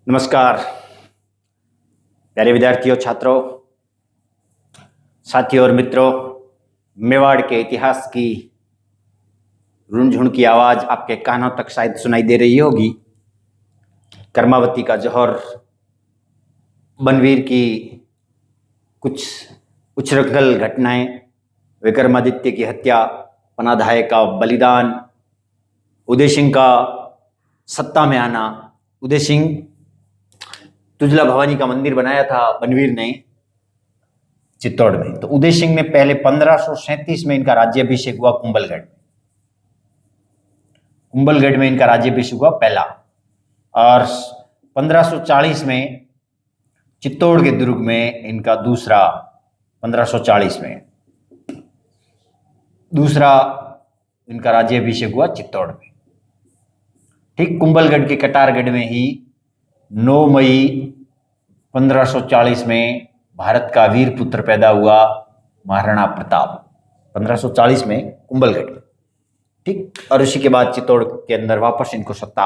नमस्कार प्यारे विद्यार्थियों, छात्रों, साथियों और मित्रों। मेवाड़ के इतिहास की रुनझुन की आवाज आपके कानों तक शायद सुनाई दे रही होगी। कर्मावती का जौहर, बनवीर की कुछ उछृंखल घटनाएं, विक्रमादित्य की हत्या, पनाधाय का बलिदान, उदय सिंह का सत्ता में आना। उदय सिंह तुजला भवानी का मंदिर बनाया था बनवीर ने चित्तौड़ में। तो उदय सिंह ने पहले 1537 में इनका राज्याभिषेक हुआ कुंभलगढ़ में इनका राज्याभिषेक हुआ पहला। और 1540 में चित्तौड़ के दुर्ग में इनका दूसरा 1540 में दूसरा इनका राज्याभिषेक हुआ चित्तौड़ में। ठीक कुंभलगढ़ के कटारगढ़ में ही 9 मई 1540 में भारत का वीर पुत्र पैदा हुआ, महाराणा प्रताप। 1540 में कुंभलगढ़ में, ठीक। और उसी के बाद चित्तौड़ के अंदर वापस इनको सत्ता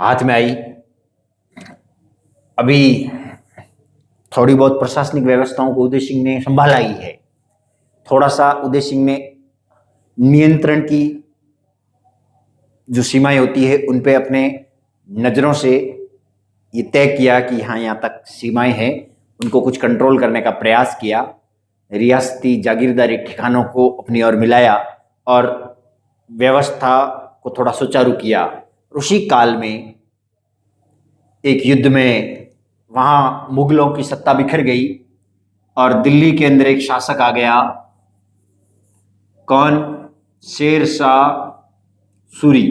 हाथ में आई। अभी थोड़ी बहुत प्रशासनिक व्यवस्थाओं को उदय सिंह ने संभाला ही है। थोड़ा सा उदय सिंह ने नियंत्रण की जो सीमाएं होती है उन पे अपने नजरों से ये तय किया कि हाँ, यहाँ तक सीमाएं हैं, उनको कुछ कंट्रोल करने का प्रयास किया। रियासती जागीरदारी ठिकानों को अपनी ओर मिलाया और व्यवस्था को थोड़ा सुचारू किया। उसी काल में एक युद्ध में वहाँ मुगलों की सत्ता बिखर गई और दिल्ली के अंदर एक शासक आ गया। कौन? शेर शाह सूरी,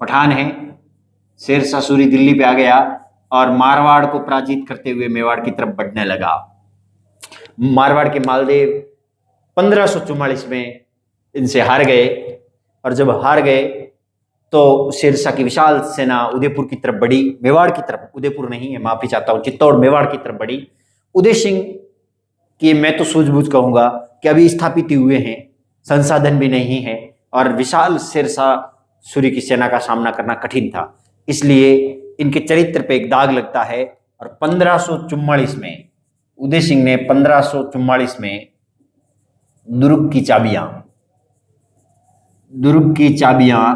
पठान है। शेर शाह सूरी दिल्ली पे आ गया और मारवाड़ को पराजित करते हुए मेवाड़ की तरफ बढ़ने लगा। मारवाड़ के मालदेव 1544 में इनसे हार गए और जब हार गए तो शेर शाह की विशाल सेना उदयपुर की तरफ बढ़ी। मेवाड़ की तरफ, उदयपुर नहीं है, माफी चाहता हूं, चित्तौड़ मेवाड़ की तरफ बढ़ी। उदय सिंह की मैं तो सूझबूझ कहूंगा कि अभी स्थापित ही हुए हैं, संसाधन भी नहीं है और विशाल शेर शाह सूरी की सेना का सामना करना कठिन था। इसलिए इनके चरित्र पे एक दाग लगता है। और 1544 में उदय सिंह ने 1544 में दुर्ग की चाबियां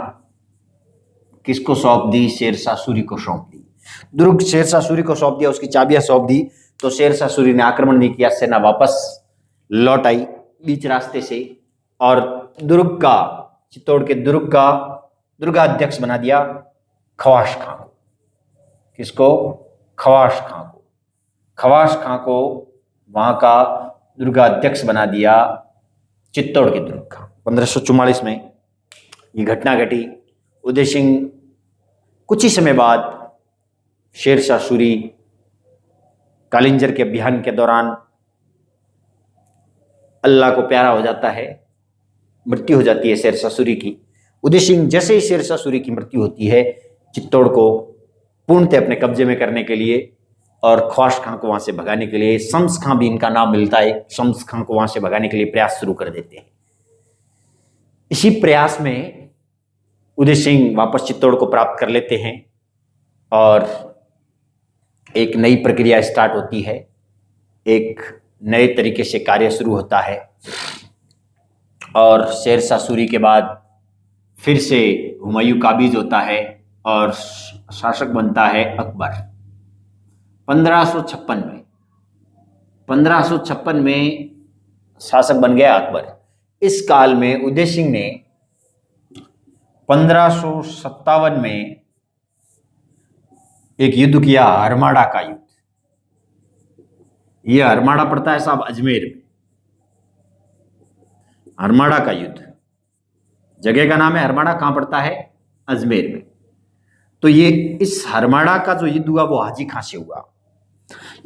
किसको सौंप दी? शेर शाह सूरी को सौंप दी। दुर्ग शेर शाह सूरी को सौंप दिया, उसकी चाबियां सौंप दी। तो शेर शाह सूरी ने आक्रमण नहीं किया, सेना वापस लौट आई बीच रास्ते से और चित्तौड़ के दुर्ग का दुर्गाध्यक्ष बना दिया खवास खां को। किसको? खवास खां को। खवास खां को वहां का दुर्गाध्यक्ष बना दिया चित्तौड़ के दुर्ग का। 1544 में ये घटना घटी। उदय सिंह कुछ ही समय बाद शेर शाह सूरी कालिंजर के अभियान के दौरान अल्लाह को प्यारा हो जाता है, मृत्यु हो जाती है शेर शाह सूरी की। उदय सिंह जैसे ही शेर शाह सूरी की मृत्यु होती है, चित्तौड़ को पूर्णतः अपने कब्जे में करने के लिए और ख्वास खां को वहां से भगाने के लिए, शम्स खां भी इनका नाम मिलता है, शम्स खां को वहां से भगाने के लिए प्रयास शुरू कर देते हैं। इसी प्रयास में उदय सिंह वापस चित्तौड़ को प्राप्त कर लेते हैं और एक नई प्रक्रिया स्टार्ट होती है, एक नए तरीके से कार्य शुरू होता है। और शेर शाह सूरी के बाद फिर से हुमायूं काबिज होता है और शासक बनता है अकबर। 1556 में शासक बन गया अकबर। इस काल में उदय सिंह ने 1557 में एक युद्ध किया, हरमाड़ा का युद्ध। यह हरमाड़ा पड़ता है साहब अजमेर में। हरमाड़ा का युद्ध, जगह का नाम है हरमाड़ा, कहां पड़ता है? अजमेर में। तो ये इस हरमाड़ा का जो युद्ध हुआ वो हाजी खां से हुआ।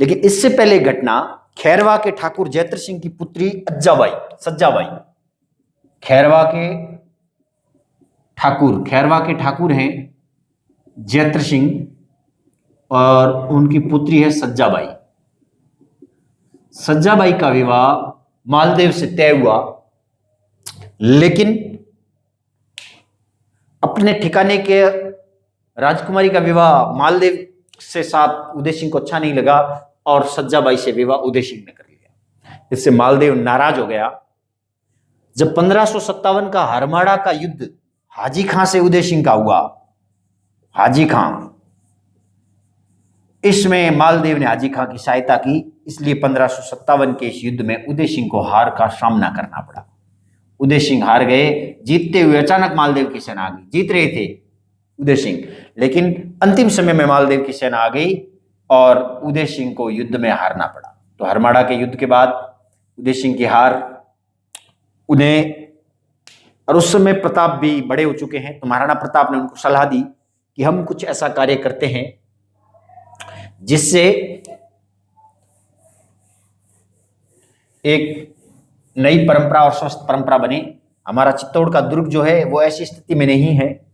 लेकिन इससे पहले घटना खैरवा के ठाकुर जैत्र सिंह की पुत्री सज्जाबाई, खैरवा के ठाकुर हैं जैत्र सिंह और उनकी पुत्री है सज्जाबाई। सज्जाबाई का विवाह मालदेव से तय हुआ, लेकिन अपने ठिकाने के राजकुमारी का विवाह मालदेव से साथ उदय सिंह को अच्छा नहीं लगा और सज्जाबाई से विवाह उदय सिंह ने कर लिया। इससे मालदेव नाराज हो गया। जब 1557 का हरमाड़ा का युद्ध हाजी खां से उदय सिंह का हुआ, हाजी खां, इसमें मालदेव ने हाजी खां की सहायता की, इसलिए 1557 के इस युद्ध में उदय सिंह को हार का सामना करना पड़ा। उदय सिंह हार गए। जीतते हुए अचानक मालदेव की सेना आ गई। जीत रहे थे उदय सिंह, लेकिन अंतिम समय में मालदेव की सेना आ गई और उदय सिंह को युद्ध में हारना पड़ा। तो हरमाड़ा के युद्ध के बाद उदय सिंह की हार उन्हें, और उस समय प्रताप भी बड़े हो चुके हैं, तो महाराणा प्रताप ने उनको सलाह दी कि हम कुछ ऐसा कार्य करते हैं जिससे एक नई परंपरा और स्वस्थ परंपरा बने। हमारा चित्तौड़ का दुर्ग जो है वो ऐसी स्थिति में नहीं है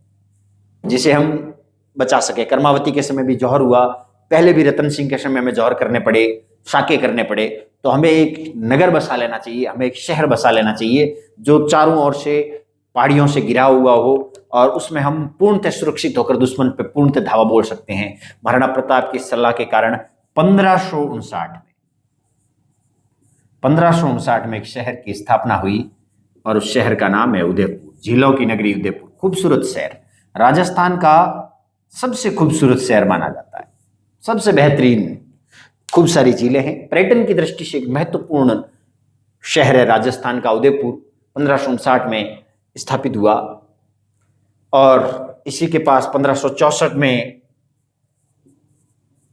जिसे हम बचा सके। कर्मावती के समय भी जौहर हुआ, पहले भी रतन सिंह के समय में जौहर करने पड़े, साके करने पड़े। तो हमें एक नगर बसा लेना चाहिए, हमें एक शहर बसा लेना चाहिए जो चारों ओर से पहाड़ियों से घिरा हुआ हो और उसमें हम पूर्णतः सुरक्षित होकर दुश्मन पर पूर्णतः धावा बोल सकते हैं। महाराणा प्रताप की सलाह के कारण 1559 में एक शहर की स्थापना हुई और उस शहर का नाम है उदयपुर, झीलों की नगरी उदयपुर। खूबसूरत शहर, राजस्थान का सबसे खूबसूरत शहर माना जाता है, सबसे बेहतरीन, खूब सारी झीलें हैं। पर्यटन की दृष्टि से एक महत्वपूर्ण शहर है राजस्थान का उदयपुर। 1559 में स्थापित हुआ और इसी के पास 1564 में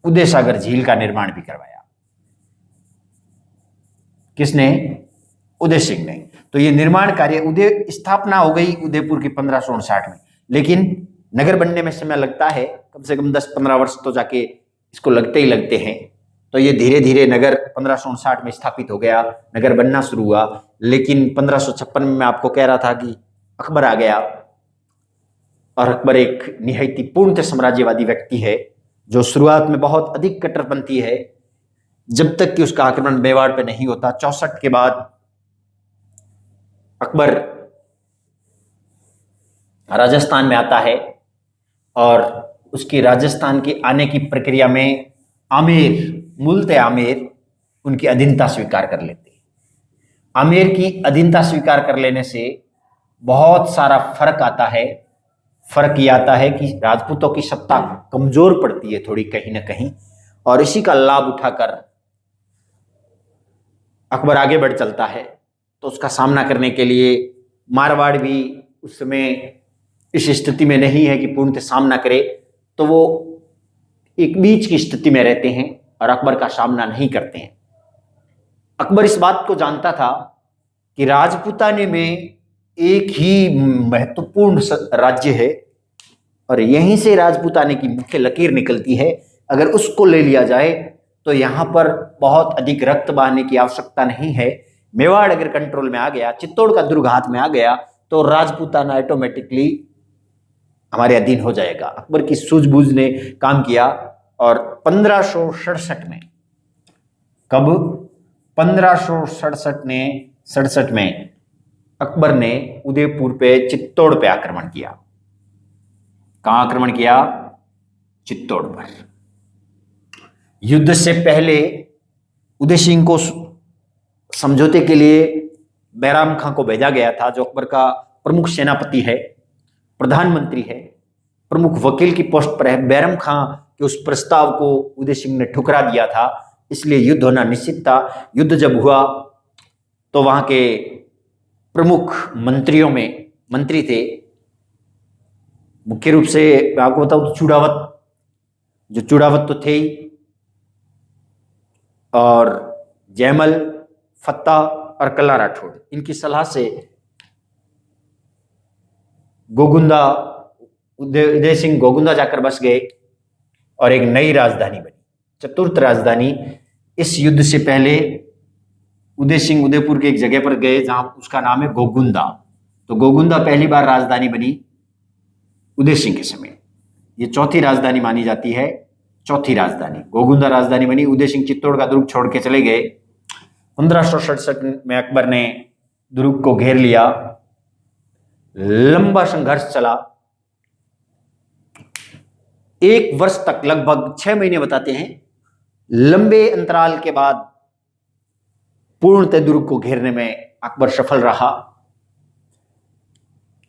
उदय सागर झील का निर्माण भी करवाया। किसने? उदय सिंह ने। तो ये निर्माण कार्य, स्थापना हो गई उदयपुर की 1559 में, लेकिन नगर बनने में समय लगता है, कम से कम 10-15 वर्ष तो जाके इसको लगते ही लगते हैं। तो ये धीरे धीरे नगर 1559 में स्थापित हो गया, नगर बनना शुरू हुआ। लेकिन 1556 में मैं आपको कह रहा था कि अकबर आ गया, और अकबर एक निहायती पूर्णतः साम्राज्यवादी व्यक्ति है जो शुरुआत में बहुत अधिक कट्टरपंथी है, जब तक कि उसका आक्रमण मेवाड़ पे नहीं होता। 64 के बाद अकबर राजस्थान में आता है और उसकी राजस्थान की आने की प्रक्रिया में मूलतः आमेर उनकी अधीनता स्वीकार कर लेते हैं। आमेर की अधीनता स्वीकार कर लेने से बहुत सारा फर्क आता है। फर्क ये आता है कि राजपूतों की सत्ता कमजोर पड़ती है थोड़ी कहीं ना कहीं, और इसी का लाभ उठाकर अकबर आगे बढ़ चलता है। तो उसका सामना करने के लिए मारवाड़ भी उस समय इस स्थिति में नहीं है कि पूर्णतः सामना करे, तो वो एक बीच की स्थिति में रहते हैं और अकबर का सामना नहीं करते हैं। अकबर इस बात को जानता था कि राजपूताने में एक ही महत्वपूर्ण राज्य है और यहीं से राजपूताने की मुख्य लकीर निकलती है। अगर उसको ले लिया जाए तो यहां पर बहुत अधिक रक्त बहाने की आवश्यकता नहीं है। मेवाड़ अगर कंट्रोल में आ गया, चित्तौड़ का दुर्ग हाथ में आ गया, तो राजपूताना ऑटोमेटिकली हमारे अधीन हो जाएगा। अकबर की सूझबूझ ने काम किया और 1567 में, कब? 1567 में अकबर ने उदयपुर पे, चित्तौड़ पे आक्रमण किया। कहां आक्रमण किया? चित्तौड़ पर। युद्ध से पहले उदय सिंह को समझौते के लिए बैराम खां को भेजा गया था, जो अकबर का प्रमुख सेनापति है, प्रधानमंत्री है, प्रमुख वकील की पोस्ट पर है। बैराम खां के उस प्रस्ताव को उदय सिंह ने ठुकरा दिया था, इसलिए युद्ध होना निश्चित था। युद्ध जब हुआ तो वहां के प्रमुख मंत्रियों में मंत्री थे, मुख्य रूप से मैं आपको बताऊं तो चूड़ावत तो थे ही, और जयमल, फत्ता और कल्ला राठौड़, इनकी सलाह से उदय सिंह गोगुंदा जाकर बस गए और एक नई राजधानी बनी, चतुर्थ राजधानी। इस युद्ध से पहले उदय सिंह उदयपुर के एक जगह पर गए जहां उसका नाम है गोगुंदा। तो गोगुंदा पहली बार राजधानी बनी उदय सिंह के समय। ये चौथी राजधानी मानी जाती है, चौथी राजधानी गोगुंदा राजधानी बनी। उदय सिंह चित्तौड़ का दुर्ग छोड़ के चले गए। 1567 में अकबर ने दुर्ग को घेर लिया। लंबा संघर्ष चला एक वर्ष तक, लगभग 6 महीने बताते हैं, लंबे अंतराल के बाद पूर्णतः दुर्ग को घेरने में अकबर सफल रहा।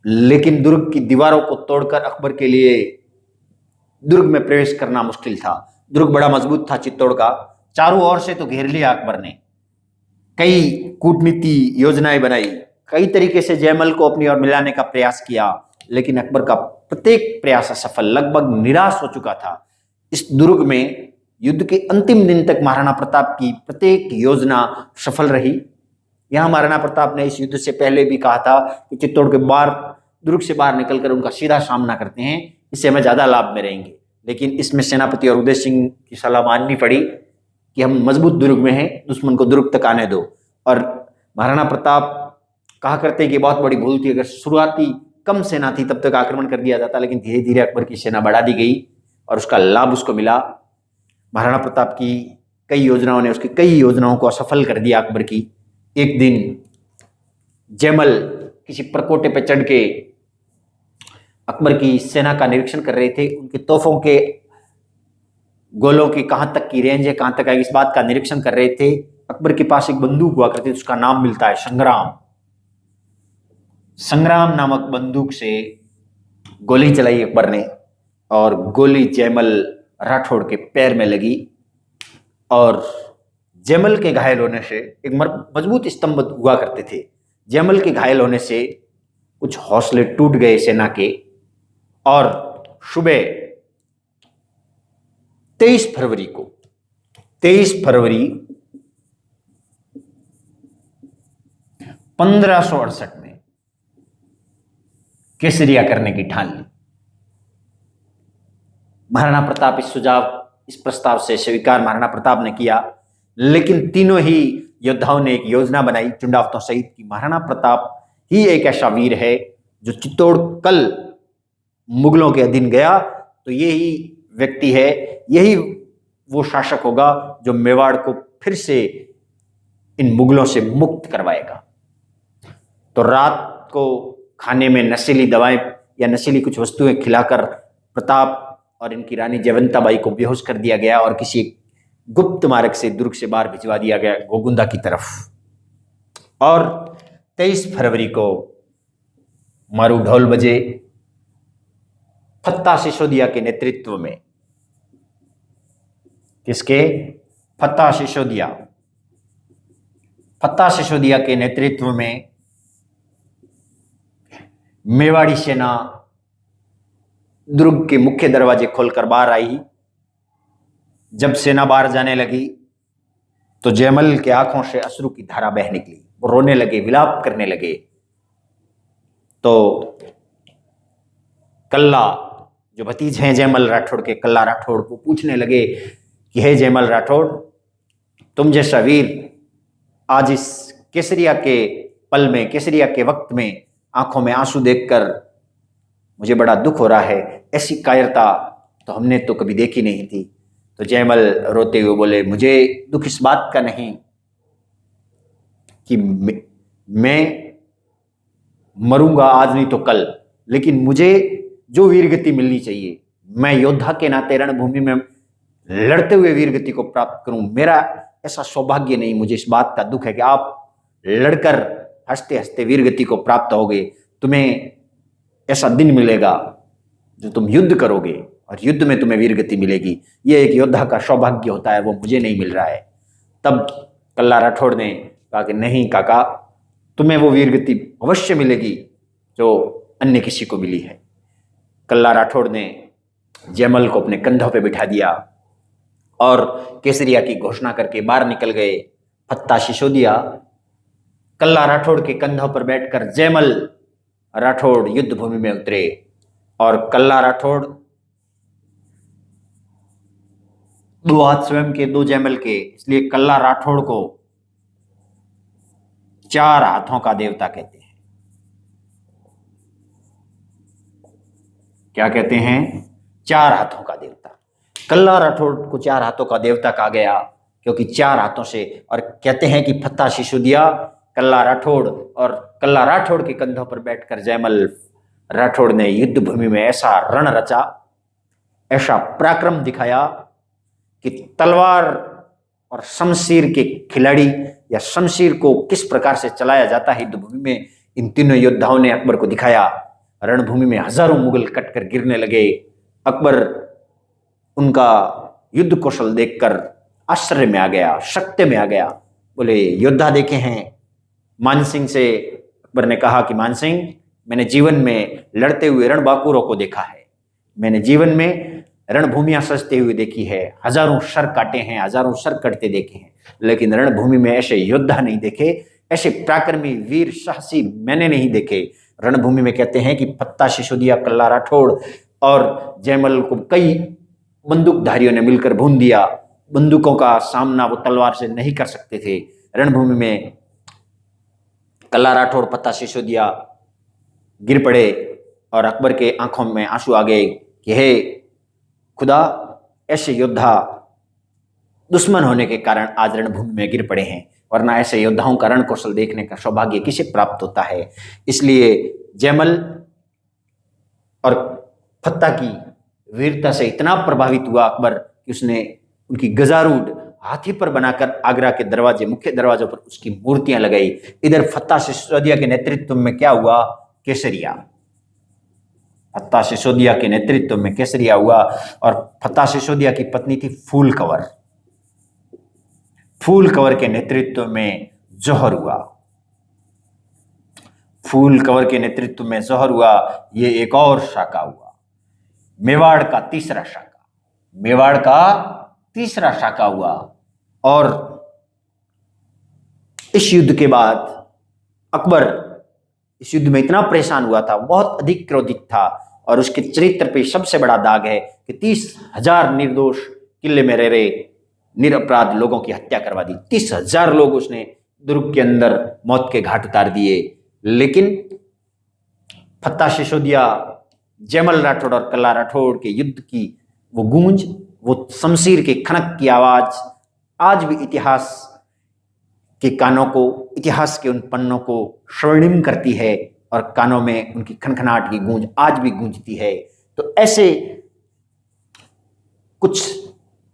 लेकिन दुर्ग की दीवारों को तोड़कर अकबर के लिए दुर्ग में प्रवेश करना मुश्किल था। दुर्ग बड़ा मजबूत था चित्तौड़ का, चारों ओर से तो घेर लिया अकबर ने, कई कूटनीति योजनाएं बनाई, कई तरीके से जयमल को अपनी ओर मिलाने का प्रयास किया, लेकिन अकबर का प्रत्येक प्रयास असफल, लगभग निराश हो चुका था। इस दुर्ग में युद्ध के अंतिम दिन तक महाराणा प्रताप की प्रत्येक योजना सफल रही। यहां महाराणा प्रताप ने इस युद्ध से पहले भी कहा था कि चित्तौड़ के बाहर, दुर्ग से बाहर निकलकर उनका सीधा सामना करते हैं, इससे हमें ज्यादा लाभ में रहेंगे। लेकिन इसमें सेनापति और उदय सिंह की सलाह माननी पड़ी कि हम मजबूत दुर्ग में हैं, दुश्मन को दुर्ग तक आने दो। और महाराणा प्रताप कहा करते कि बहुत बड़ी भूल थी, अगर शुरुआती कम सेना थी तब तक आक्रमण कर दिया जाता, लेकिन धीरे धीरे अकबर की सेना बढ़ा दी गई और उसका लाभ उसको मिला। महाराणा प्रताप की कई योजनाओं ने उसकी कई योजनाओं को असफल कर दिया अकबर की। एक दिन जयमल किसी परकोटे पर चढ़ के अकबर की सेना का निरीक्षण कर रहे थे। उनके तोपों के गोलों की कहां तक की रेंज है, कहां तक आएगी, इस बात का निरीक्षण कर रहे थे। अकबर के पास एक बंदूक हुआ करती थी, उसका नाम मिलता है संग्राम। संग्राम नामक बंदूक से गोली चलाई अकबर ने और गोली जयमल राठौड़ के पैर में लगी और जयमल के घायल होने से, एक मजबूत स्तंभ हुआ करते थे, जयमल के घायल होने से कुछ हौसले टूट गए सेना के। और सुबह 23 फरवरी 1568 में केसरिया करने की ठान ली। महाराणा प्रताप इस प्रस्ताव से स्वीकार महाराणा प्रताप ने किया, लेकिन तीनों ही योद्धाओं ने एक योजना बनाई चुंडावतों सहित कि महाराणा प्रताप ही एक ऐसा वीर है जो चित्तौड़ कल मुगलों के अधीन गया तो यही व्यक्ति है, यही वो शासक होगा जो मेवाड़ को फिर से इन मुगलों से मुक्त करवाएगा। तो रात को खाने में नशीली दवाएं या नशीली कुछ वस्तुएं खिलाकर प्रताप और इनकी रानी जयवंता बाई को बेहोश कर दिया गया और किसी गुप्त मार्ग से दुर्ग से बाहर भिजवा दिया गया गोगुंदा की तरफ। और 23 फरवरी को मारू ढोल बजे, फत्ता सिसोदिया के नेतृत्व में, किसके? फत्ता सिसोदिया के नेतृत्व में मेवाड़ी सेना दुर्ग के मुख्य दरवाजे खोलकर बाहर आई। जब सेना बाहर जाने लगी तो जयमल के आंखों से अश्रु की धारा बह निकली, वो रोने लगे, विलाप करने लगे। तो कल्ला, जो भतीजे हैं जयमल राठौड़ के, कल्ला राठौड़ को पूछने लगे कि हे जयमल राठौड़, तुम जैसा वीर आज इस केसरिया के पल में, केसरिया के वक्त में आंखों में आंसू देखकर मुझे बड़ा दुख हो रहा है, ऐसी कायरता तो हमने तो कभी देखी नहीं थी। तो जयमल रोते हुए बोले, मुझे दुख इस बात का नहीं कि मैं मरूंगा आज नहीं तो कल, लेकिन मुझे जो वीरगति मिलनी चाहिए, मैं योद्धा के नाते रणभूमि में लड़ते हुए वीरगति को प्राप्त करूं, मेरा ऐसा सौभाग्य नहीं। मुझे इस बात का दुख है कि आप लड़कर हंसते हंसते वीरगति को प्राप्त होगे, तुम्हें ऐसा दिन मिलेगा जो तुम युद्ध करोगे और युद्ध में तुम्हें वीरगति मिलेगी, ये एक योद्धा का सौभाग्य होता है, वो मुझे नहीं मिल रहा है। तब कल्ला राठौड़ ने कहा कि नहीं काका, तुम्हें वो वीरगति अवश्य मिलेगी जो अन्य किसी को मिली है। कल्ला राठौड़ ने जयमल को अपने कंधों पे बिठा दिया और केसरिया की घोषणा करके बाहर निकल गए। फत्ता सिसोदिया कल्ला राठौड़ के कंधों पर बैठकर जयमल राठौड़ युद्ध भूमि में उतरे और कल्ला राठौड़, दो हाथ स्वयं के, दो जयमल के, इसलिए कल्ला राठौड़ को 4 हाथों का देवता कहते हैं। क्या कहते हैं? 4 हाथों का देवता। कल्ला राठौड़ को 4 हाथों का देवता कहा गया क्योंकि 4 हाथों से, और कहते हैं कि फत्ता सिसोदिया, कल्ला राठौड़ और कल्ला राठौड़ के कंधों पर बैठकर जयमल राठौड़ ने युद्ध भूमि में ऐसा रण रचा ऐसा पराक्रम दिखाया कि तलवार और शमशीर के खिलाड़ी या शमशीर को किस प्रकार से चलाया जाता है युद्धभूमि में, इन तीनों योद्धाओं ने अकबर को दिखाया। रणभूमि में हजारों मुगल कटकर गिरने लगे। अकबर उनका युद्ध कौशल देखकर आश्चर्य में आ गया, शक्ति में आ गया। बोले, योद्धा देखे हैं? मानसिंह से अकबर ने कहा कि मानसिंह, मैंने जीवन में लड़ते हुए रणबांकुरों को देखा है, मैंने जीवन में रणभूमियां सजते हुए देखी है, हजारों सर काटे हैं, हजारों सर कटते देखे हैं, लेकिन रणभूमि में ऐसे योद्धा नहीं देखे, ऐसे पराक्रमी वीर साहसी मैंने नहीं देखे। रणभूमि में कहते हैं कि फत्ता सिसोदिया, कल्ला राठौड़ और जयमल को कई बंदूकधारियों ने मिलकर भून दिया। बंदूकों का सामना वो तलवार से नहीं कर सकते थे। रणभूमि में कल्ला राठौड़, फत्ता सिसोदिया गिर पड़े और अकबर के आंखों में आंसू आ गए कि हे खुदा, ऐसे योद्धा दुश्मन होने के कारण आज रणभूमि में गिर पड़े हैं, वरना ऐसे योद्धाओं का रण कौशल देखने का सौभाग्य किसे प्राप्त होता है। इसलिए जयमल और फत्ता की वीरता से इतना प्रभावित हुआ अकबर कि उसने उनकी गजारूढ़ हाथी पर बनाकर आगरा के दरवाजे, मुख्य दरवाजों पर उसकी मूर्तियां लगाई। इधर फत्ता सिसोदिया के नेतृत्व में क्या हुआ? केसरिया। फत्ता सिसोदिया के नेतृत्व में केसरिया हुआ और फत्ता सिसोदिया की पत्नी थी फूल कंवर। फूल कंवर के नेतृत्व में जौहर हुआ। फूल कंवर के नेतृत्व में जौहर हुआ। ये एक और शाखा हुआ, मेवाड़ का तीसरा शाखा। मेवाड़ का तीसरा शाखा हुआ। और इस युद्ध के बाद अकबर इस युद्ध में इतना परेशान हुआ था, बहुत अधिक क्रोधित था, और उसके चरित्र पे सबसे बड़ा दाग है कि 30,000 निर्दोष किले में रह रहे निरपराध लोगों की हत्या करवा दी। 30,000 लोग उसने दुर्ग के अंदर मौत के घाट उतार दिए। लेकिन फत्ता सिसोदिया, जयमल राठौड़ और कल्ला राठौड़ के युद्ध की वो गूंज, वो शमशीर के खनक की आवाज आज भी इतिहास के कानों को, इतिहास के उन पन्नों को स्वर्णिम करती है और कानों में उनकी खनखनाहट की गूंज आज भी गूंजती है। तो ऐसे कुछ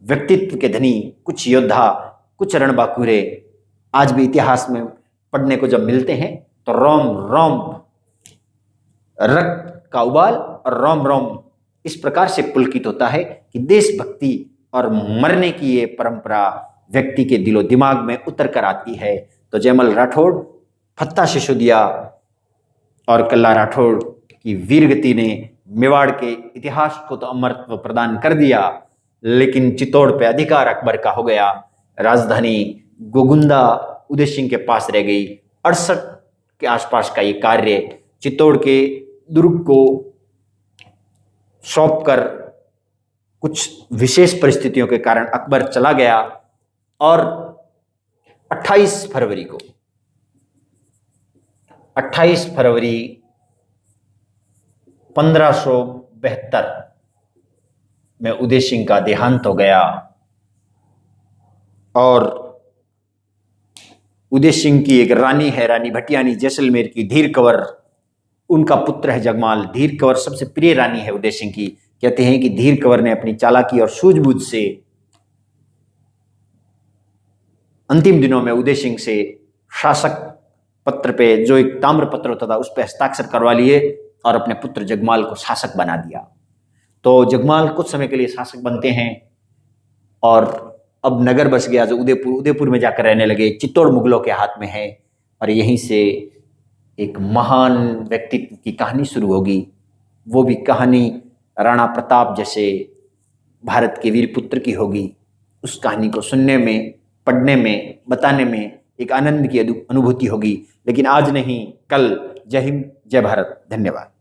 व्यक्तित्व के धनी, कुछ योद्धा, कुछ रणबांकुरे आज भी इतिहास में पढ़ने को जब मिलते हैं तो रोम रोम रक्त का उबाल और रोम रोम इस प्रकार से पुलकित होता है कि देशभक्ति और मरने की ये परंपरा व्यक्ति के दिलो दिमाग में उतर कर आती है। तो जयमल राठौड़, फत्ता सिसोदिया और कल्ला राठौड़ की वीरगति ने मेवाड़ के इतिहास को तो अमरत्व प्रदान कर दिया, लेकिन चित्तौड़ पे अधिकार अकबर का हो गया। राजधानी गोगुंदा उदय सिंह के पास रह गई। 68 के आसपास का ये कार्य चित्तौड़ के दुर्ग को सौंपकर कुछ विशेष परिस्थितियों के कारण अकबर चला गया और 28 फरवरी 1572 में उदय सिंह का देहांत हो गया। और उदय सिंह की एक रानी है, रानी भटियानी जैसलमेर की, धीर कंवर, उनका पुत्र है जगमाल। धीर कंवर सबसे प्रिय रानी है उदय सिंह की। कहते हैं कि धीर कंवर ने अपनी चालाकी और सूझबूझ से अंतिम दिनों में उदय सिंह से शासक पत्र पे, जो एक ताम्र पत्र होता था, उस पर हस्ताक्षर करवा लिए और अपने पुत्र जगमाल को शासक बना दिया। तो जगमाल कुछ समय के लिए शासक बनते हैं और अब नगर बस गया जो उदयपुर में जाकर रहने लगे। चित्तौड़ मुगलों के हाथ में है और यहीं से एक महान व्यक्तित्व की कहानी शुरू होगी। वो भी कहानी राणा प्रताप जैसे भारत के वीर पुत्र की होगी। उस कहानी को सुनने में, पढ़ने में, बताने में एक आनंद की अनुभूति होगी। लेकिन आज नहीं, कल। जय हिंद, जय भारत, धन्यवाद।